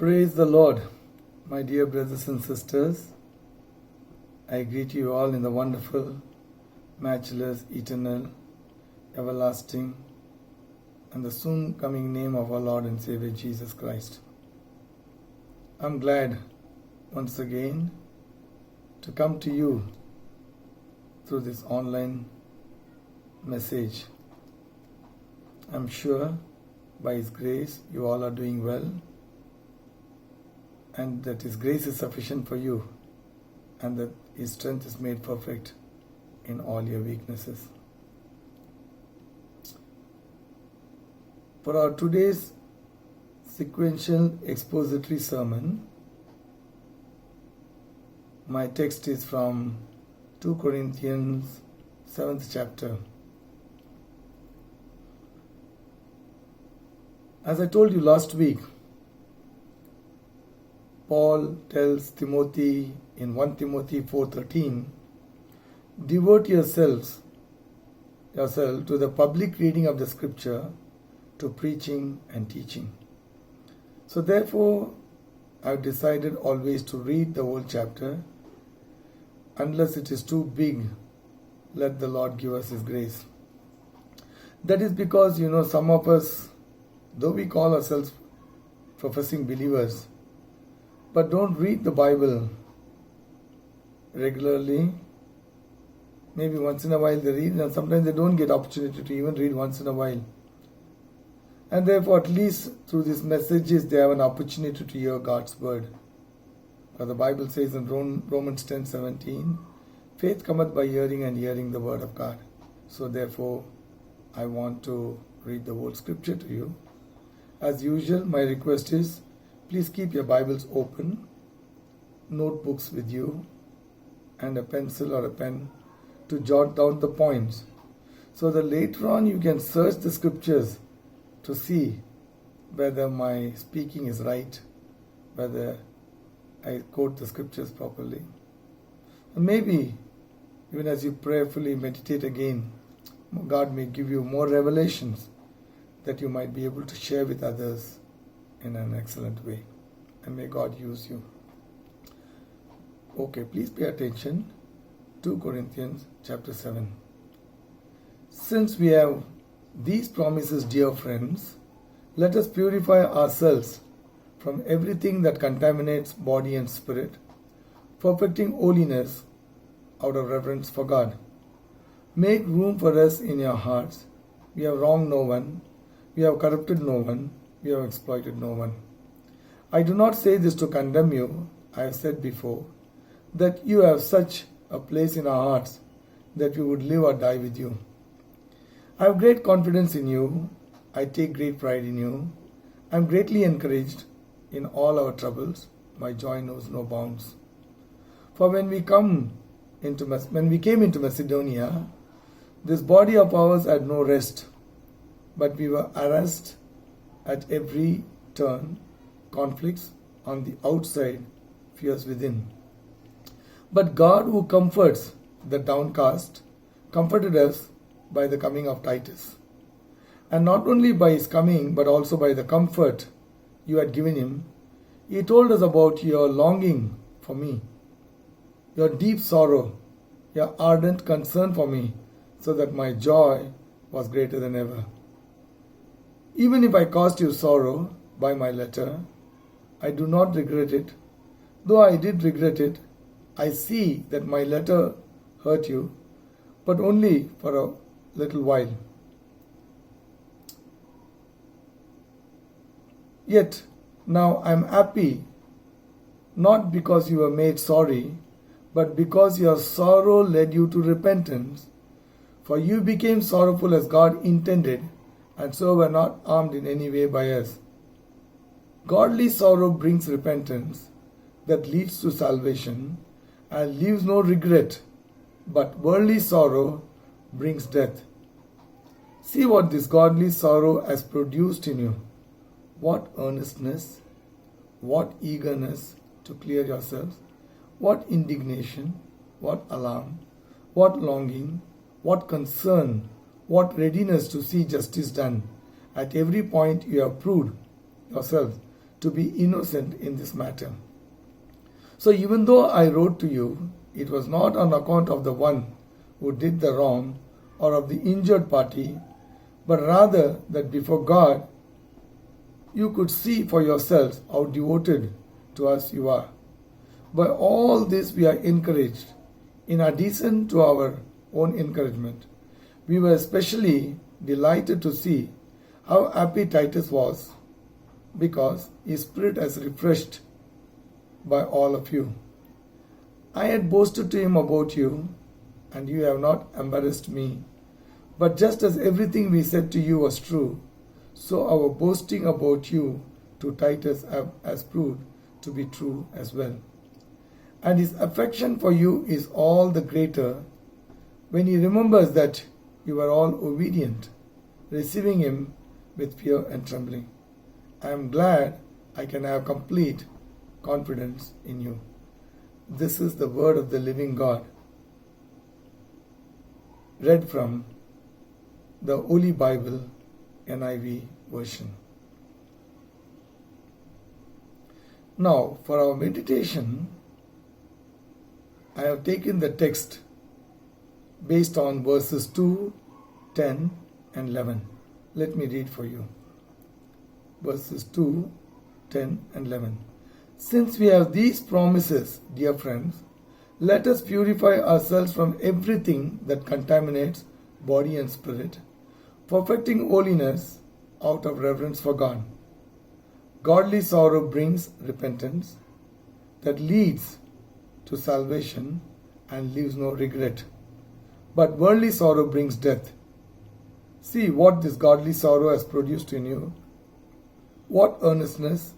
Praise the Lord, my dear brothers and sisters. I greet you all in the wonderful, matchless, eternal, everlasting, and the soon coming name of our Lord and Savior Jesus Christ. I'm glad once again to come to you through this online message. I'm sure by His grace you all are doing well, and that His grace is sufficient for you, and that His strength is made perfect in all your weaknesses. For our today's sequential expository sermon, my text is from 2 Corinthians 7th chapter. As I told you last week, Paul tells Timothy in 1 Timothy 4:13, devote yourself to the public reading of the scripture, to preaching and teaching. So therefore, I've decided always to read the whole chapter. Unless it is too big, let the Lord give us His grace. That is because, some of us, though we call ourselves professing believers, but don't read the Bible regularly. Maybe once in a while they read, and sometimes they don't get opportunity to even read once in a while. And therefore, at least through these messages, they have an opportunity to hear God's word. For the Bible says in Romans 10:17, faith cometh by hearing, and hearing the word of God. So therefore, I want to read the whole scripture to you. As usual, my request is, please keep your Bibles open, notebooks with you, and a pencil or a pen to jot down the points, so that later on you can search the scriptures to see whether my speaking is right, whether I quote the scriptures properly. And maybe, even as you prayerfully meditate again, God may give you more revelations that you might be able to share with others in an excellent way. And may God use you. Okay, please pay attention. 2 Corinthians chapter 7. Since we have these promises, dear friends, let us purify ourselves from everything that contaminates body and spirit, perfecting holiness out of reverence for God. Make room for us in your hearts. We have wronged no one, we have corrupted no one, we have exploited no one. I do not say this to condemn you. I have said before that you have such a place in our hearts that we would live or die with you. I have great confidence in you. I take great pride in you. I am greatly encouraged in all our troubles. My joy knows no bounds. For when we came into Macedonia, this body of ours had no rest, but we were harassed at every turn, conflicts on the outside, fears within. But God, who comforts the downcast, comforted us by the coming of Titus. And not only by his coming, but also by the comfort you had given him, he told us about your longing for me, your deep sorrow, your ardent concern for me, so that my joy was greater than ever. Even if I caused you sorrow by my letter, I do not regret it. Though I did regret it, I see that my letter hurt you, but only for a little while. Yet now I am happy, not because you were made sorry, but because your sorrow led you to repentance. For you became sorrowful as God intended, and so were not harmed in any way by us. Godly sorrow brings repentance that leads to salvation and leaves no regret, but worldly sorrow brings death. See what this godly sorrow has produced in you. What earnestness, what eagerness to clear yourselves, what indignation, what alarm, what longing, what concern, what readiness to see justice done. At every point you have proved yourselves to be innocent in this matter. So even though I wrote to you, it was not on account of the one who did the wrong or of the injured party, but rather that before God you could see for yourselves how devoted to us you are. By all this we are encouraged, in addition to our own encouragement. We were especially delighted to see how happy Titus was, because his spirit is refreshed by all of you. I had boasted to him about you, and you have not embarrassed me. But just as everything we said to you was true, so our boasting about you to Titus has proved to be true as well. And his affection for you is all the greater when he remembers that you were all obedient, receiving him with fear and trembling. I am glad I can have complete confidence in you. This is the word of the living God, read from the Holy Bible, NIV version. Now, for our meditation, I have taken the text based on verses 2, 10, and 11. Let me read for you. Verses 2, 10, and 11. Since we have these promises, dear friends, let us purify ourselves from everything that contaminates body and spirit, perfecting holiness out of reverence for God. Godly sorrow brings repentance that leads to salvation and leaves no regret. But worldly sorrow brings death. See what this godly sorrow has produced in you. What earnestness,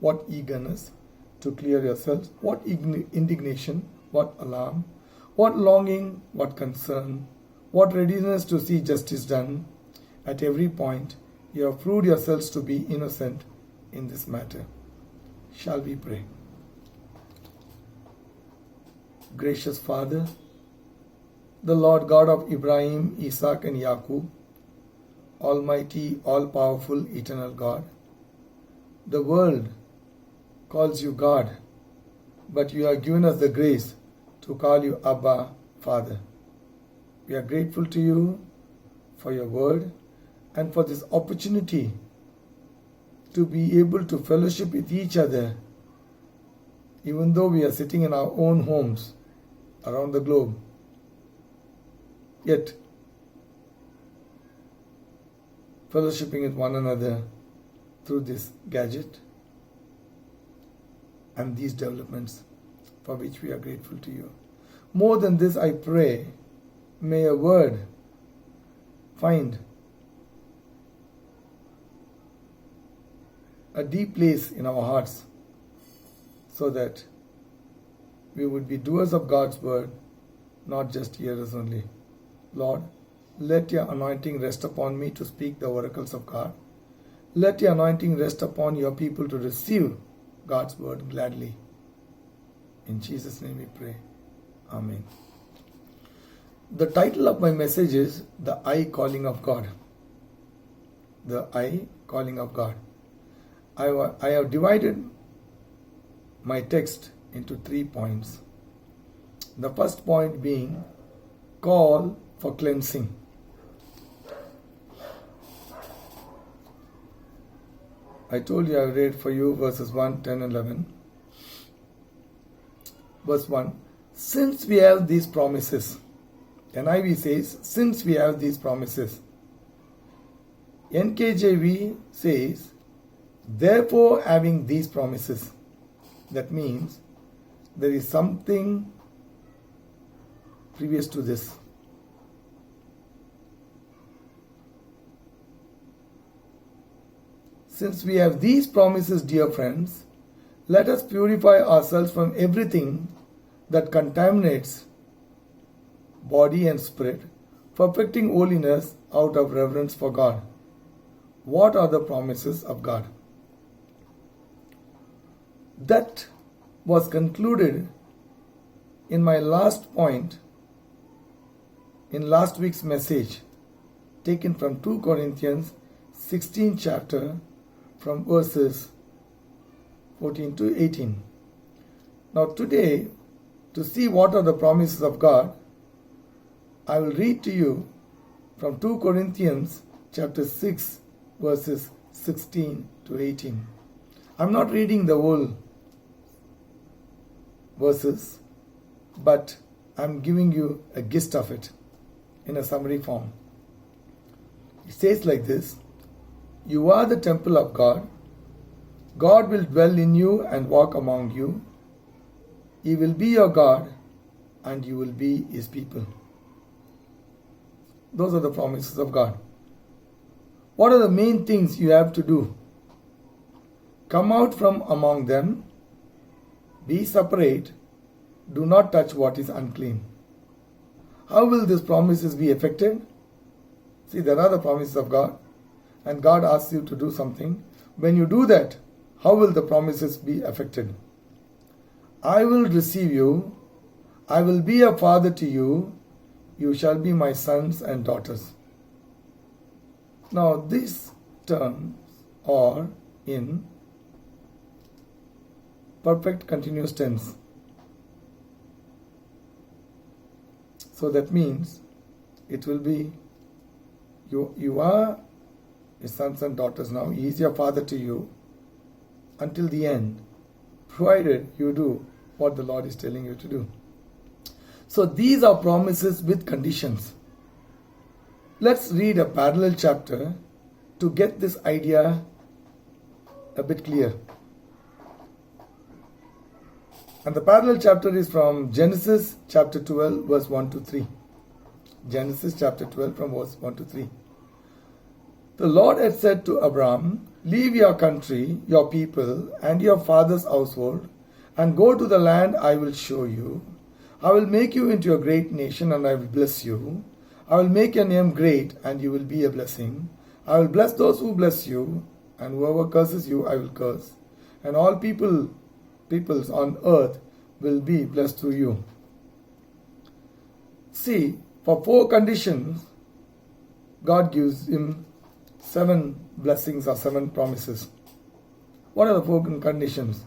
what eagerness to clear yourselves, what indignation, what alarm, what longing, what concern, what readiness to see justice done. At every point, you have proved yourselves to be innocent in this matter. Shall we pray? Gracious Father, the Lord God of Abraham, Isaac, and Jacob, Almighty, all-powerful, eternal God, the world calls you God, but you have given us the grace to call you Abba, Father. We are grateful to you for your word and for this opportunity to be able to fellowship with each other, even though we are sitting in our own homes around the globe. Yet, fellowshipping with one another through this gadget and these developments, for which we are grateful to you. More than this, I pray, may your word find a deep place in our hearts, so that we would be doers of God's word, not just hearers only. Lord, let your anointing rest upon me to speak the oracles of God. Let your anointing rest upon your people to receive God's word gladly. In Jesus' name we pray. Amen. The title of my message is The I Calling of God. The I Calling of God. I have divided my text into 3 points. The first point being call for cleansing. I told you I read for you verses 1, 10, and 11. Verse 1. Since we have these promises. NIV says, since we have these promises. NKJV says, therefore having these promises. That means there is something previous to this. Since we have these promises, dear friends, let us purify ourselves from everything that contaminates body and spirit, perfecting holiness out of reverence for God. What are the promises of God? That was concluded in my last point in last week's message, taken from 2 Corinthians 16 chapter from verses 14 to 18. Now today, to see what are the promises of God, I will read to you from 2 Corinthians chapter 6 verses 16 to 18. I'm not reading the whole verses, but I'm giving you a gist of it in a summary form. It says like this: You are the temple of God. God will dwell in you and walk among you. He will be your God, and you will be His people. Those are the promises of God. What are the main things you have to do? Come out from among them. Be separate. Do not touch what is unclean. How will these promises be effected? See, there are the promises of God, and God asks you to do something. When you do that, how will the promises be affected? I will receive you. I will be a father to you. You shall be my sons and daughters. Now, these terms are in perfect continuous tense. So that means it will be you are his sons and daughters now. He is your father to you until the end, provided you do what the Lord is telling you to do. So these are promises with conditions. Let's read a parallel chapter to get this idea a bit clear. And the parallel chapter is from Genesis chapter 12 verse 1 to 3. Genesis chapter 12 from verse 1 to 3. The Lord had said to Abram, Leave your country, your people, and your father's household, and go to the land I will show you. I will make you into a great nation, and I will bless you. I will make your name great, and you will be a blessing. I will bless those who bless you, and whoever curses you, I will curse. And all peoples on earth will be blessed through you. See, for 4 conditions, God gives him 7 blessings or 7 promises. What are the 4 conditions?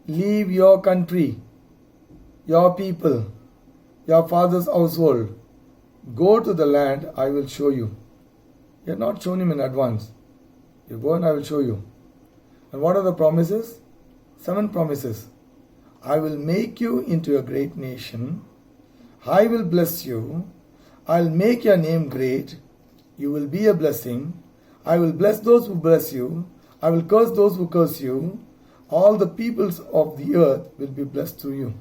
Leave your country, your people, your father's household. Go to the land I will show you. You have not shown him in advance. You go and I will show you. And what are the promises? 7 promises. I will make you into a great nation. I will bless you. I'll make your name great. You will be a blessing. I will bless those who bless you. I will curse those who curse you. All the peoples of the earth will be blessed through you.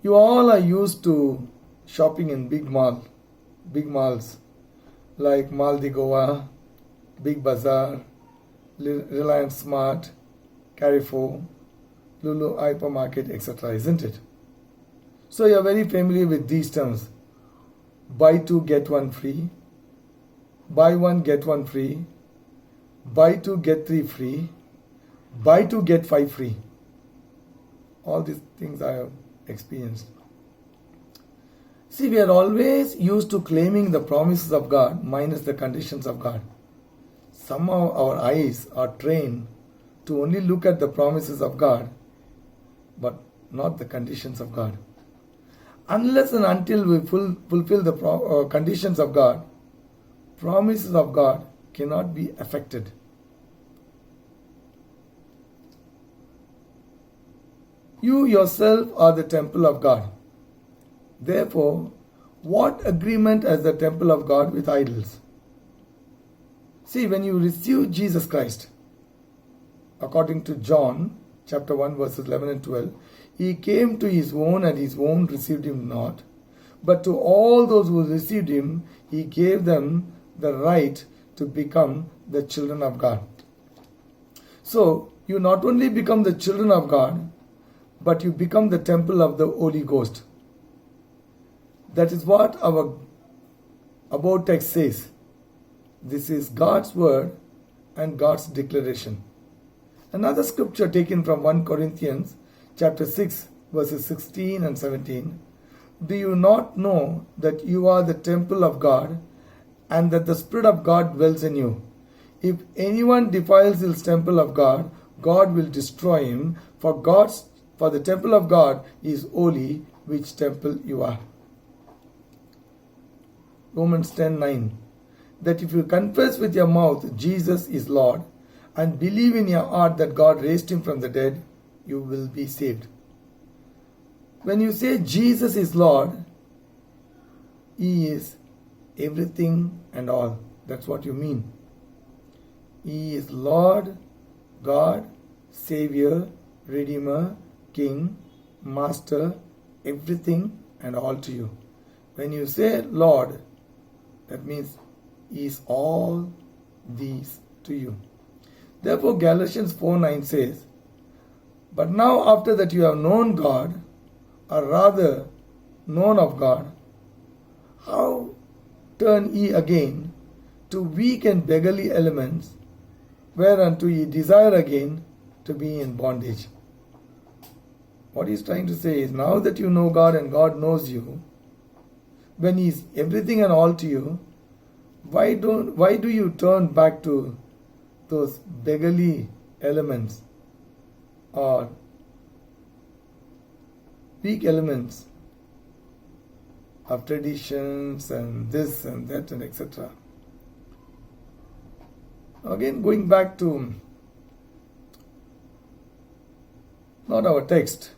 You all are used to shopping in big malls like Mall de Goa, Big Bazaar, Reliance Smart, Carrefour, Lulu Hypermarket, etc., isn't it? So you are very familiar with these terms. Buy 2, get 1 free. Buy 1, get 1 free. Buy 2, get 3 free. Buy 2, get 5 free. All these things I have experienced. See, we are always used to claiming the promises of God minus the conditions of God. Somehow our eyes are trained to only look at the promises of God, but not the conditions of God. Unless and until we fulfill the conditions of God, promises of God cannot be affected. You yourself are the temple of God. Therefore, what agreement has the temple of God with idols? See, when you receive Jesus Christ, according to John chapter 1 verses 11 and 12, He came to His own and His own received Him not. But to all those who received Him, He gave them the right to become the children of God. So, you not only become the children of God, but you become the temple of the Holy Ghost. That is what our about text says. This is God's word and God's declaration. Another scripture taken from 1 Corinthians chapter 6 verses 16 and 17. Do you not know that you are the temple of God and that the Spirit of God dwells in you? If anyone defiles this temple of God, God will destroy him, for the temple of God is holy, which temple you are. Romans 10:9. That if you confess with your mouth Jesus is Lord and believe in your heart that God raised him from the dead, you will be saved. When you say Jesus is Lord, he is everything and all. That's what you mean. He is Lord, God, Savior, Redeemer, King, Master, everything and all to you. When you say Lord, that means he is all these to you. Therefore Galatians 4:9 says, but now after that you have known God, or rather known of God, how turn ye again to weak and beggarly elements, whereunto ye desire again to be in bondage. What he's trying to say is, now that you know God and God knows you, when he's everything and all to you, why do you turn back to those beggarly elements or weak elements of traditions and this and that and etc. Again, going back to not our text,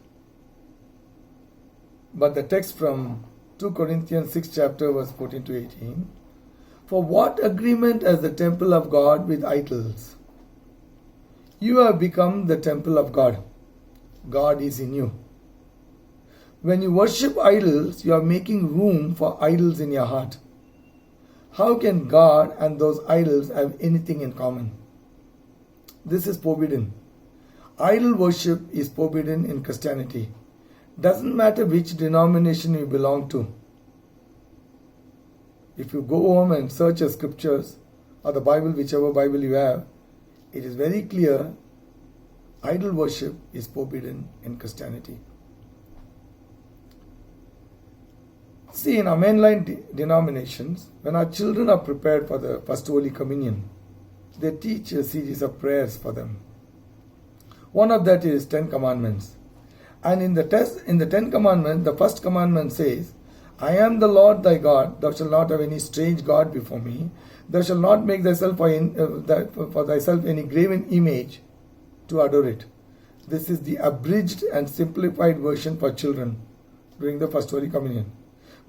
but the text from 2 Corinthians 6 chapter verse 14 to 18. For what agreement has the temple of God with idols? You have become the temple of God. God is in you. When you worship idols, you are making room for idols in your heart. How can God and those idols have anything in common? This is forbidden. Idol worship is forbidden in Christianity. Doesn't matter which denomination you belong to. If you go home and search your scriptures or the Bible, whichever Bible you have, it is very clear idol worship is forbidden in Christianity. See, in our mainline denominations, when our children are prepared for the First Holy Communion, they teach a series of prayers for them. One of that is 10 Commandments. And in the 10 Commandments, the first commandment says, I am the Lord thy God, thou shalt not have any strange God before me. Thou shalt not make thyself for thyself any graven image to adore it. This is the abridged and simplified version for children during the First Holy Communion.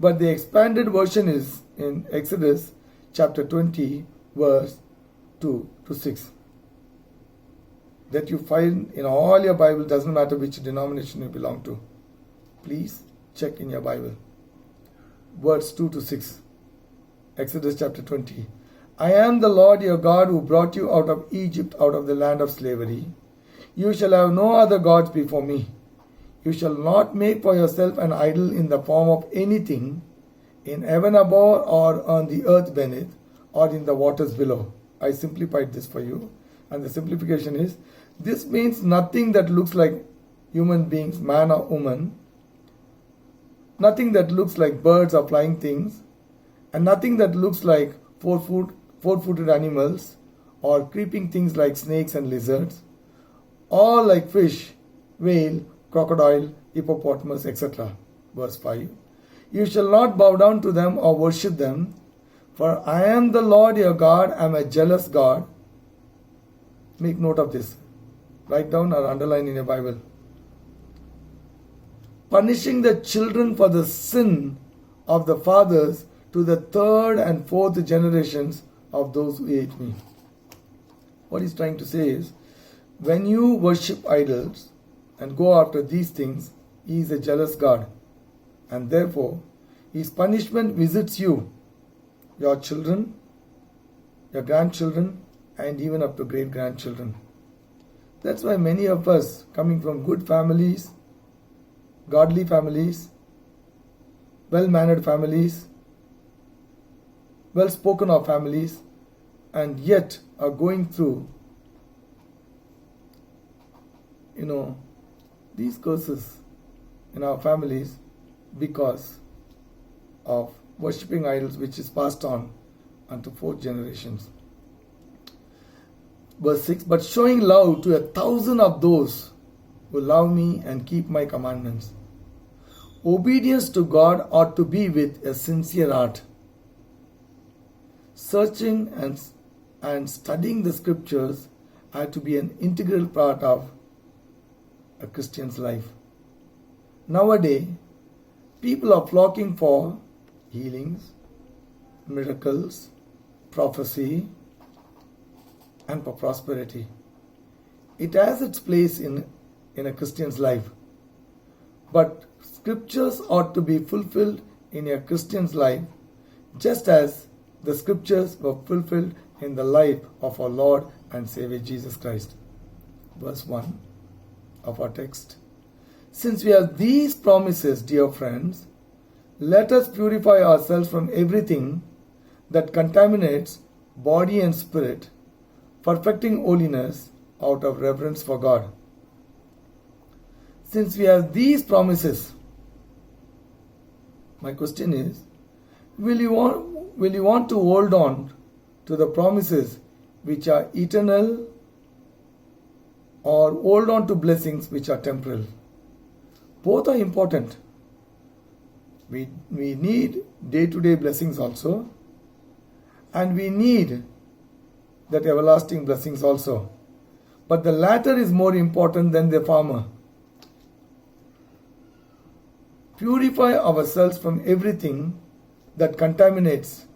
But the expanded version is in Exodus chapter 20, verse 2 to 6. That you find in all your Bible, doesn't matter which denomination you belong to. Please check in your Bible. Verse 2 to 6. Exodus chapter 20. I am the Lord your God who brought you out of Egypt, out of the land of slavery. You shall have no other gods before me. You shall not make for yourself an idol in the form of anything in heaven above or on the earth beneath or in the waters below. I simplified this for you. And the simplification is, this means nothing that looks like human beings, man or woman, nothing that looks like birds or flying things, and nothing that looks like four-footed animals or creeping things like snakes and lizards, or like fish, whale, crocodile, hippopotamus, etc. Verse 5. You shall not bow down to them or worship them, for I am the Lord your God, I am a jealous God. Make note of this. Write down or underline in your Bible. Punishing the children for the sin of the fathers to the third and fourth generations of those who hate me. What he's trying to say is, when you worship idols and go after these things, he is a jealous God. And therefore, his punishment visits you, your children, your grandchildren, and even up to great-grandchildren. That's why many of us, coming from good families, godly families, well-mannered families, well-spoken of families, and yet are going through, these curses in our families because of worshipping idols, which is passed on unto fourth generations. verse 6, but showing love to 1,000 of those who love me and keep my commandments. Obedience to God ought to be with a sincere heart. Searching and studying the scriptures are to be an integral part of a Christian's life. Nowadays, people are flocking for healings, miracles, prophecy, and for prosperity. It has its place in a Christian's life. But scriptures ought to be fulfilled in a Christian's life just as the scriptures were fulfilled in the life of our Lord and Savior Jesus Christ. Verse 1 of our text. Since we have these promises, dear friends, let us purify ourselves from everything that contaminates body and spirit, perfecting holiness out of reverence for God. Since we have these promises, my question is, will you want to hold on to the promises which are eternal, or hold on to blessings which are temporal? Both are important. We need day-to-day blessings also, and we need that everlasting blessings also. But the latter is more important than the former. Purify ourselves from everything that contaminates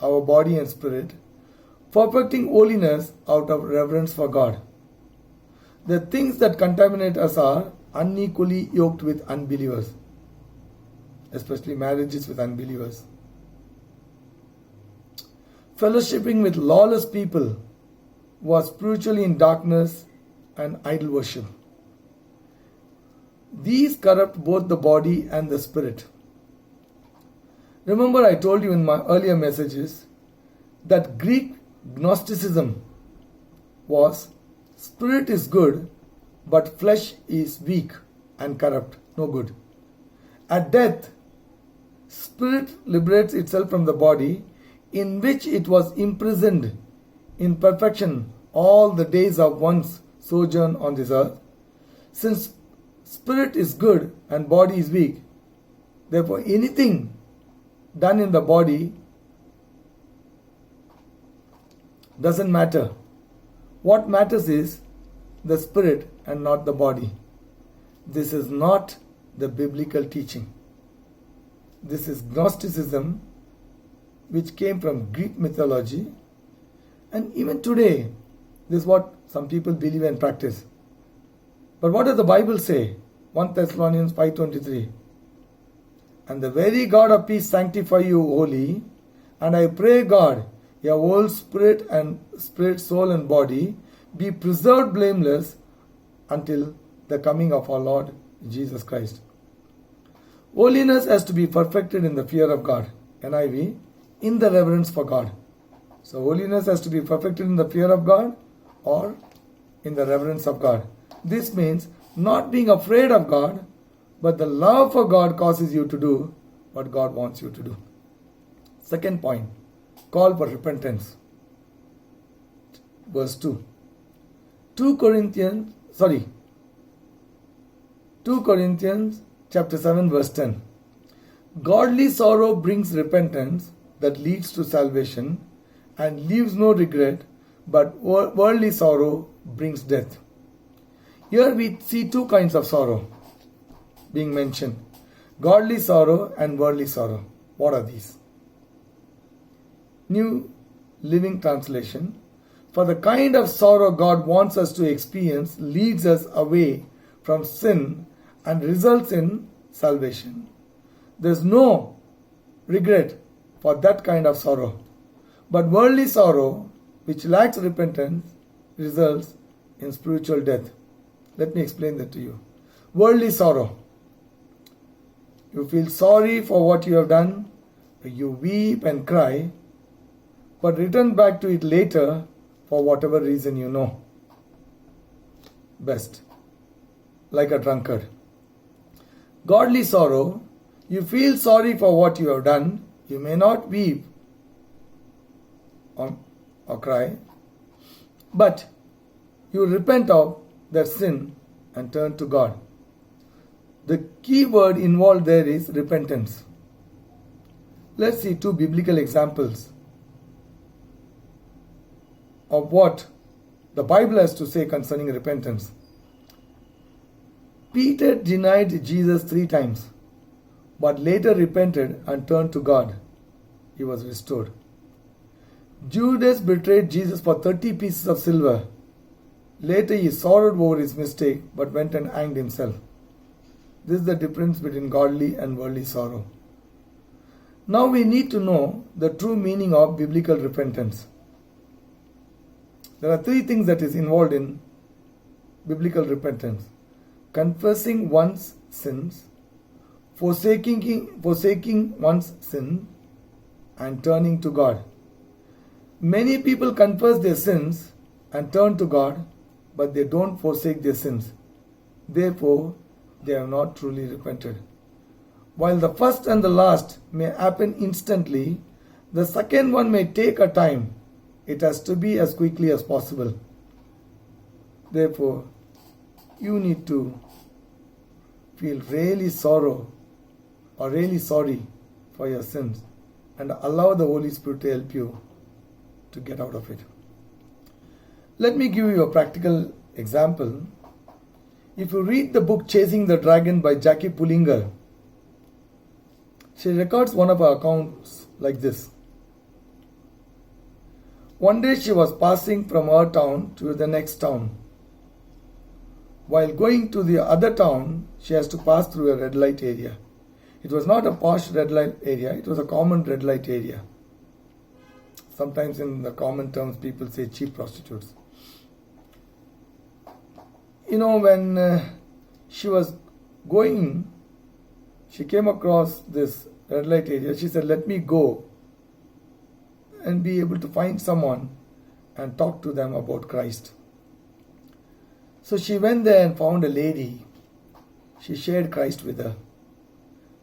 our body and spirit, perfecting holiness out of reverence for God. The things that contaminate us are unequally yoked with unbelievers, especially marriages with unbelievers. Fellowshipping with lawless people was spiritually in darkness and idol worship. These corrupt both the body and the spirit. Remember, I told you in my earlier messages that Greek Gnosticism was spirit is good, but flesh is weak and corrupt, no good. At death, spirit liberates itself from the body, in which it was imprisoned in perfection all the days of one's sojourn on this earth. Since spirit is good and body is weak, therefore anything done in the body doesn't matter. What matters is the spirit and not the body. This is not the biblical teaching. This is Gnosticism, which came from Greek mythology, and even today this is what some people believe and practice. But what does the Bible say? 1 Thessalonians 5:23. And the very God of peace sanctify you wholly, and I pray God, your whole spirit, soul and body be preserved blameless until the coming of our Lord Jesus Christ. Holiness has to be perfected in the fear of God. NIV, in the reverence for God. So holiness has to be perfected in the fear of God or in the reverence of God. This means not being afraid of God, but the love for God causes you to do what God wants you to do. Second point, call for repentance. Verse 2. 2 Corinthians chapter 7 verse 10. Godly sorrow brings repentance that leads to salvation and leaves no regret, but worldly sorrow brings death. Here we see two kinds of sorrow being mentioned. Godly sorrow and worldly sorrow. What are these? New Living Translation. For the kind of sorrow God wants us to experience leads us away from sin and results in salvation. There is no regret for that kind of sorrow. But worldly sorrow, which lacks repentance, results in spiritual death. Let me explain that to you. Worldly sorrow. You feel sorry for what you have done, you weep and cry, but return back to it later for whatever reason you know best, like a drunkard. Godly sorrow, you feel sorry for what you have done, you may not weep or cry, but You repent of that sin and turn to God. The key word involved there is repentance. Let's see two biblical examples of what the Bible has to say concerning repentance. Peter denied Jesus 3 times, but later repented and turned to God. He was restored. Judas betrayed Jesus for 30 pieces of silver. Later he sorrowed over his mistake but went and hanged himself. This is the difference between godly and worldly sorrow. Now we need to know the true meaning of biblical repentance. There are 3 things that is involved in biblical repentance: confessing one's sins, forsaking one's sin, and turning to God. Many people confess their sins and turn to God, but they don't forsake their sins. Therefore, they have not truly repented. While the first and the last may happen instantly, the second one may take a time. It has to be as quickly as possible. Therefore, you need to feel really sorry for your sins and allow the Holy Spirit to help you to get out of it. Let me give you a practical example. If you read the book Chasing the Dragon by Jackie Pullinger, she records one of her accounts like this. One day she was passing from her town to the next town. While going to the other town, she has to pass through a red light area. It was not a posh red light area, it was a common red light area. Sometimes in the common terms, people say cheap prostitutes. When she was going, she came across this red light area. She said, let me go and be able to find someone and talk to them about Christ. So she went there and found a lady. She shared Christ with her.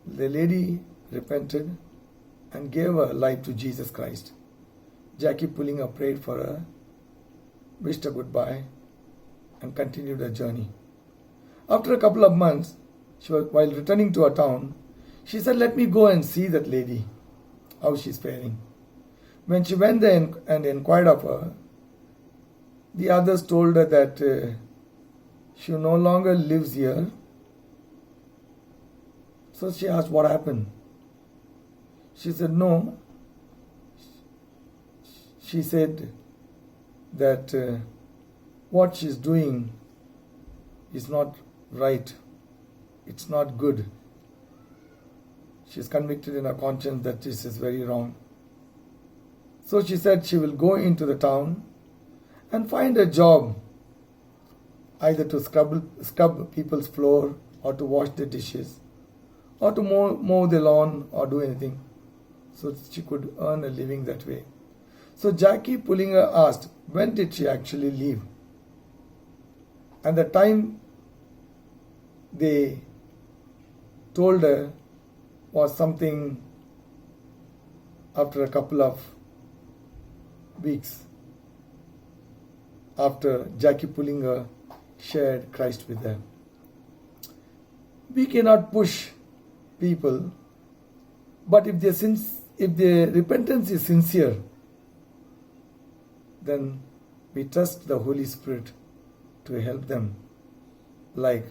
The lady repented and gave her life to Jesus Christ. Jackie Pullinger prayed for her, wished her goodbye, and continued her journey. After a couple of months, while returning to her town, she said, let me go and see that lady, how she's faring. When she went there and inquired of her, the others told her that she no longer lives here. So she asked, what happened? She said, no. She said that what she's doing is not right. It's not good. She's convicted in her conscience that this is very wrong. So she said she will go into the town and find a job, either to scrub people's floor or to wash the dishes or to mow the lawn or do anything, so she could earn a living that way. So Jackie Pullinger asked, when did she actually leave? And the time they told her was something after a couple of weeks after Jackie Pullinger shared Christ with them. We cannot push people, but if their repentance is sincere, then we trust the Holy Spirit to help them, like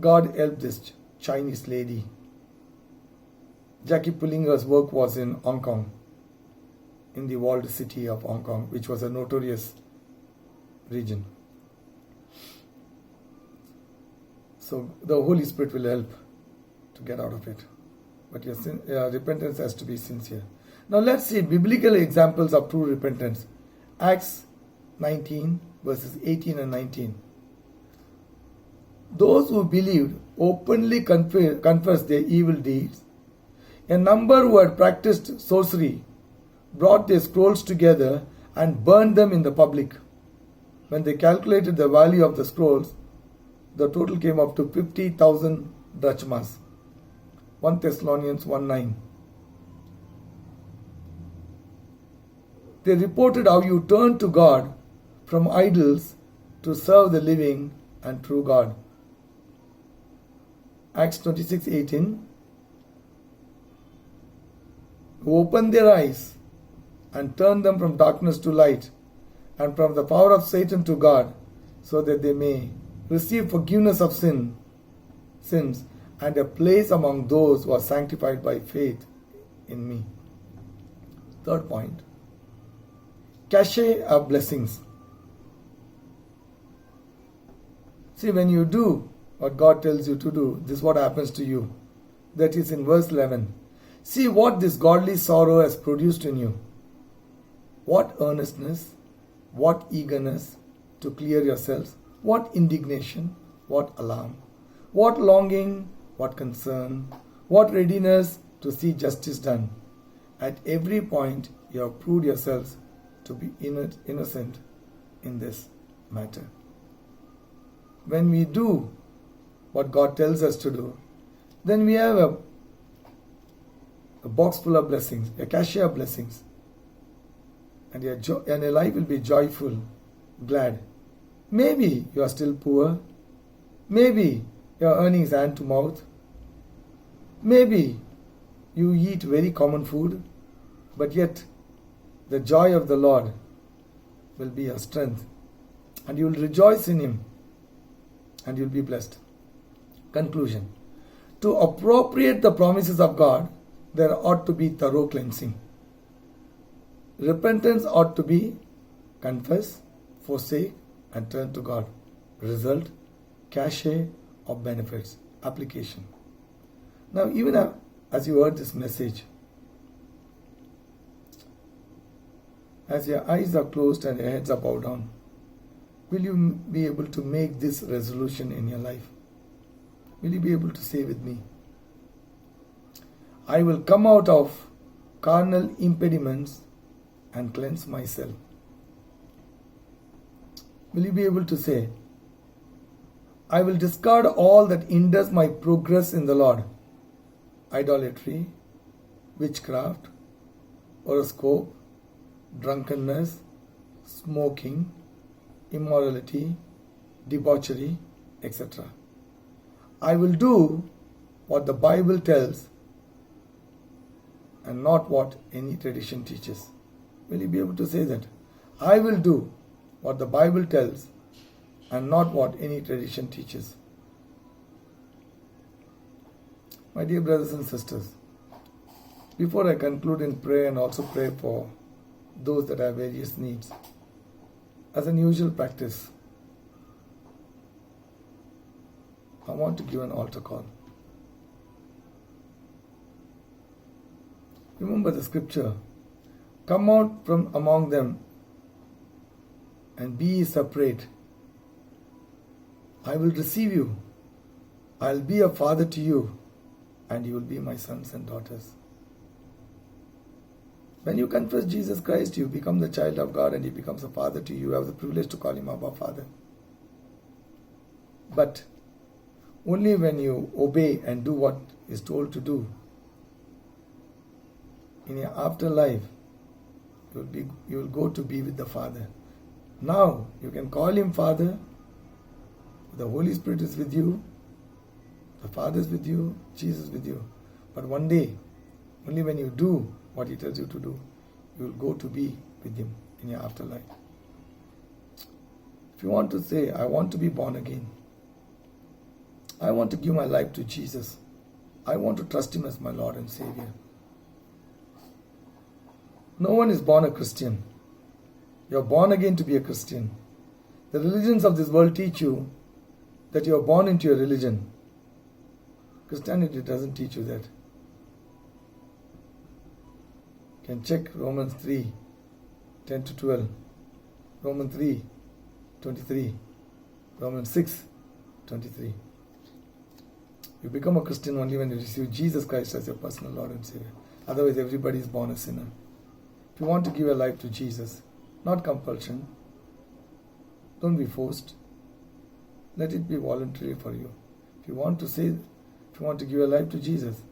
God helped this Chinese lady. Jackie Pullinger's work was in Hong Kong, in the walled city of Hong Kong, which was a notorious region. So the Holy Spirit will help to get out of it. But your repentance has to be sincere. Now let's see biblical examples of true repentance. Acts 19 verses 18 and 19. Those who believed openly confessed their evil deeds. A number who had practiced sorcery brought their scrolls together and burned them in the public. When they calculated the value of the scrolls, the total came up to 50,000 drachmas. 1 Thessalonians 1:9. They reported how you turned to God from idols to serve the living and true God. Acts 26:18. Who opened their eyes and turned them from darkness to light and from the power of Satan to God, so that they may receive forgiveness of sins and a place among those who are sanctified by faith in me. Third point, cachet of blessings. See, when you do what God tells you to do, this is what happens to you. That is in verse 11. See what this godly sorrow has produced in you. What earnestness, what eagerness to clear yourselves, what indignation, what alarm, what longing, what concern, what readiness to see justice done. At every point you have proved yourselves to be innocent in this matter. When we do what God tells us to do, then we have a box full of blessings, a cachet of blessings. And your life will be joyful, glad. Maybe you are still poor. Maybe your earnings hand to mouth. Maybe you eat very common food, but yet the joy of the Lord will be your strength. And you will rejoice in Him. And you will be blessed. Conclusion. To appropriate the promises of God, there ought to be thorough cleansing. Repentance ought to be confess, forsake, and turn to God. Result, cachet of benefits. Application. Now, even as you heard this message, as your eyes are closed and your heads are bowed down, will you be able to make this resolution in your life? Will you be able to say with me, I will come out of carnal impediments and cleanse myself? Will you be able to say, I will discard all that hinders my progress in the Lord? Idolatry, witchcraft, horoscope, drunkenness, smoking, immorality, debauchery, etc. I will do what the Bible tells and not what any tradition teaches. Will you be able to say that? I will do what the Bible tells and not what any tradition teaches. My dear brothers and sisters, before I conclude in prayer and also pray for those that have various needs, as an usual practice, I want to give an altar call. Remember the scripture, come out from among them and be ye separate. I will receive you. I will be a father to you, and you will be my sons and daughters. When you confess Jesus Christ, you become the child of God and He becomes a father to you. You have the privilege to call Him Abba Father. But only when you obey and do what is told to do, in your afterlife, you will go to be with the Father. Now, you can call Him Father. The Holy Spirit is with you. The Father is with you. Jesus is with you. But one day, only when you do what He tells you to do, you will go to be with Him in your afterlife. If you want to say, I want to be born again, I want to give my life to Jesus, I want to trust Him as my Lord and Savior. No one is born a Christian. You are born again to be a Christian. The religions of this world teach you that you are born into your religion. Christianity doesn't teach you that. You can check Romans 3, 10 to 12, Romans 3, 23, Romans 6, 23. You become a Christian only when you receive Jesus Christ as your personal Lord and Savior. Otherwise, everybody is born a sinner. If you want to give your life to Jesus, not compulsion, don't be forced. Let it be voluntary for you. If you want to give your life to Jesus,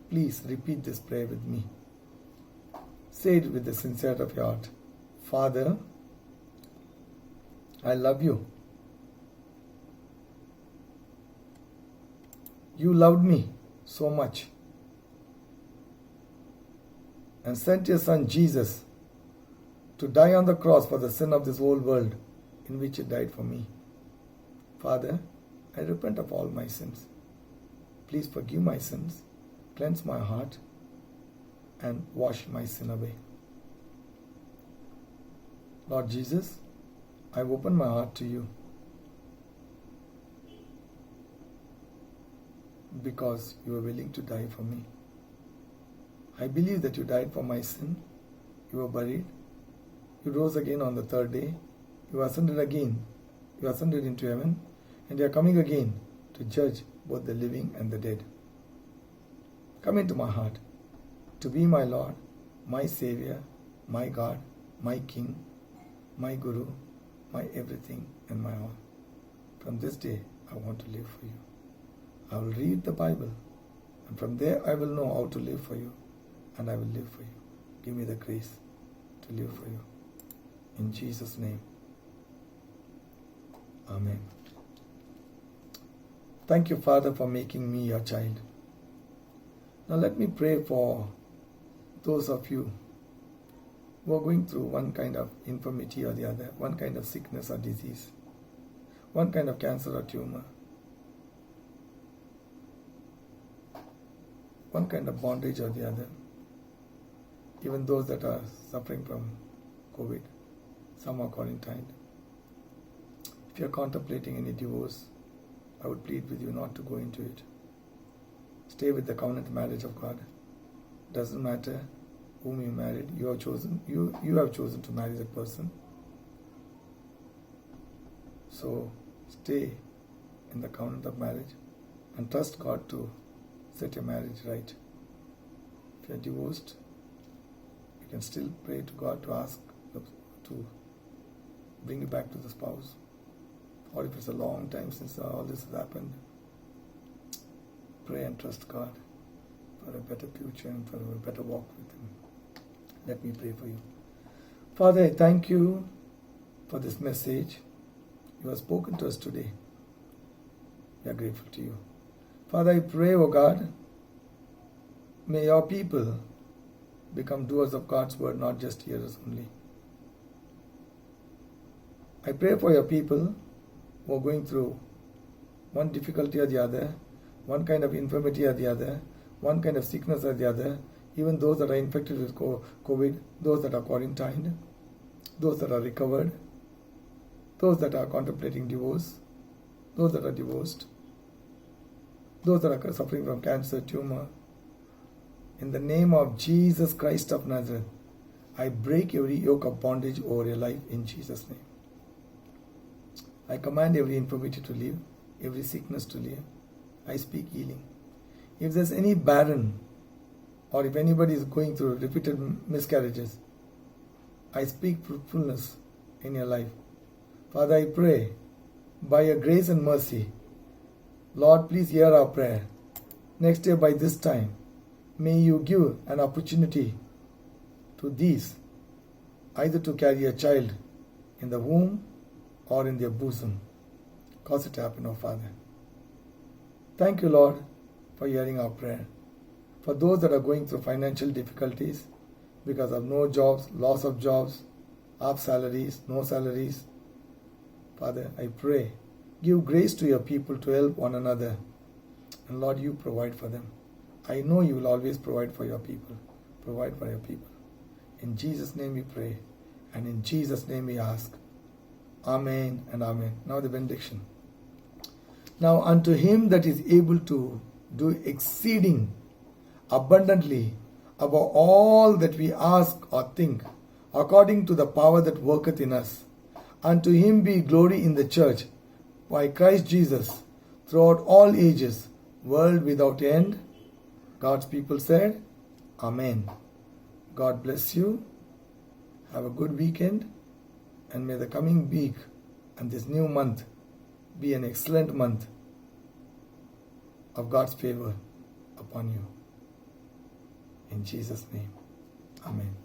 please repeat this prayer with me. Say it with the sincerity of your heart. Father, I love you. You loved me so much and sent your son Jesus to die on the cross for the sin of this whole world, in which he died for me. Father, I repent of all my sins. Please forgive my sins, cleanse my heart, and wash my sin away. Lord Jesus, I open my heart to you because you are willing to die for me. I believe that you died for my sin, you were buried, you rose again on the third day, you ascended again, you ascended into heaven, and you are coming again to judge both the living and the dead. Come into my heart to be my Lord, my Savior, my God, my King, my Guru, my everything and my all. From this day, I want to live for you. I will read the Bible, and from there I will know how to live for you, and I will live for you. Give me the grace to live for you. In Jesus' name, Amen. Thank you, Father, for making me your child. Now let me pray for those of you who are going through one kind of infirmity or the other, one kind of sickness or disease, one kind of cancer or tumor, one kind of bondage or the other. Even those that are suffering from COVID, some are quarantined. If you are contemplating any divorce, I would plead with you not to go into it. Stay with the covenant marriage of God. Doesn't matter whom you married, you have chosen to marry the person. So stay in the covenant of marriage and trust God to set your marriage right. If you are divorced, you can still pray to God to ask to bring you back to the spouse. Or if it's a long time since all this has happened, pray and trust God for a better future and for a better walk with Him. Let me pray for you. Father, I thank you for this message you have spoken to us today. We are grateful to you. Father, I pray, O God, may your people become doers of God's word, not just hearers only. I pray for your people who are going through one difficulty or the other, one kind of infirmity or the other, one kind of sickness or the other, even those that are infected with COVID, those that are quarantined, those that are recovered, those that are contemplating divorce, those that are divorced, those that are suffering from cancer, tumor. In the name of Jesus Christ of Nazareth, I break every yoke of bondage over your life in Jesus' name. I command every infirmity to leave, every sickness to leave. I speak healing. If there's any barren, or if anybody is going through repeated miscarriages, I speak fruitfulness in your life. Father, I pray, by your grace and mercy, Lord, please hear our prayer. Next year by this time, may you give an opportunity to these, either to carry a child in the womb or in their bosom. Cause it to happen, O Father. Thank you, Lord, for hearing our prayer. For those that are going through financial difficulties because of no jobs, loss of jobs, half salaries, no salaries, Father, I pray, give grace to your people to help one another. And Lord, you provide for them. I know you will always provide for your people. Provide for your people. In Jesus' name we pray, and in Jesus' name we ask. Amen and amen. Now the benediction. Now unto him that is able to do exceeding abundantly above all that we ask or think, according to the power that worketh in us, unto him be glory in the church by Christ Jesus throughout all ages, world without end. God's people said, Amen. God bless you. Have a good weekend. And may the coming week and this new month be an excellent month of God's favor upon you. In Jesus' name, Amen.